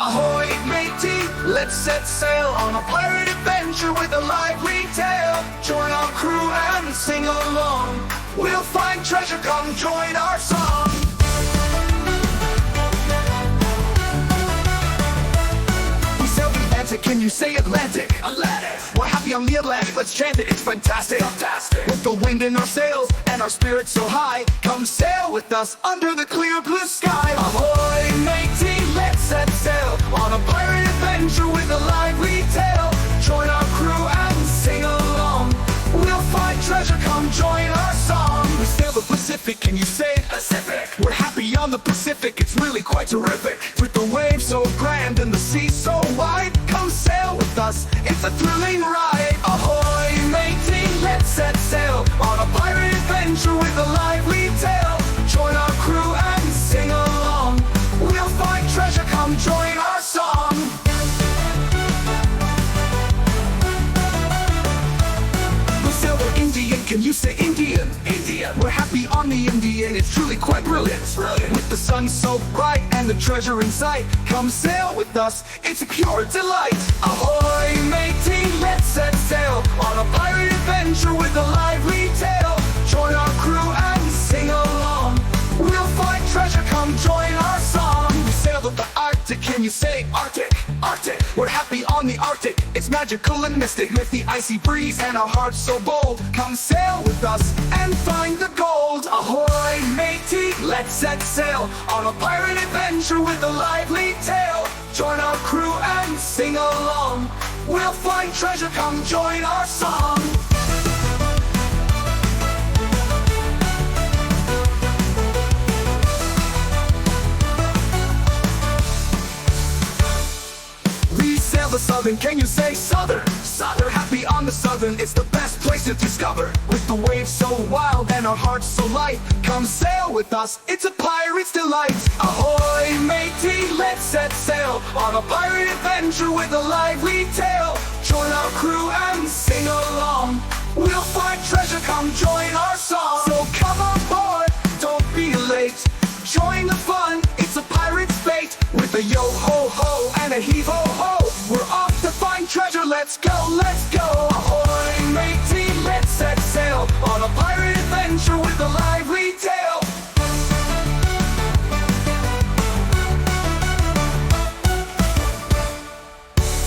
Ahoy, matey, let's set sail on a pirate adventure with a lively tale. Join our crew and sing along. We'll find treasure, come join our song. We sail the Atlantic, can you say Atlantic? Atlantic. We're happy on the Atlantic, let's chant it, it's fantastic. Fantastic. With the wind in our sails and our spirits so high, come sail with us under the clear blue sky. Ahoy, matey, let's set sail on a pirate adventure with a lively tale. Join our crew and sing along. We'll find treasure, come join our song. We sail the Pacific, can you say Pacific? We're happy on the Pacific, it's really quite terrific. With the waves so grand and the sea so wide, come sail with us, it's a thrilling ride. Ahoy, matey, let's set sail on a pirate adventure with a lively tale. Join our crew and sing along. We'll find treasure, come join our song. We sail the Indian, can you say Indian? Indian. We're happy on the Indian, it's truly quite brilliant. Brilliant. With the sun so bright and the treasure in sight, come sail with us, it's a pure delight. Ahoy, matey, let's set sail on a pirate adventure with a lively tale. Join our crew and sing along. We'll find treasure, come join our song. We sail with the Arctic, can you say Arctic? Arctic. We're happy on the Arctic, it's magical and mystic. With the icy breeze and our hearts so bold, come sail with us and find the gold. Ahoy, matey, let's set sail on a pirate adventure with a lively tale. Join our crew and sing along. We'll find treasure, come join our song. The Southern, can you say Southern? Southern. Happy on the Southern, it's the best place to discover. With the waves so wild and our hearts so light, come sail with us, it's a pirate's delight. Ahoy, matey, let's set sail on a pirate adventure with a lively tale. Join our crew and sing along. We'll find treasure, come join our song. So come on board, don't be late. Join the fun, it's a pirate's fate. With a yo-ho-ho and a heave-ho-ho, we're off to find treasure, let's go, let's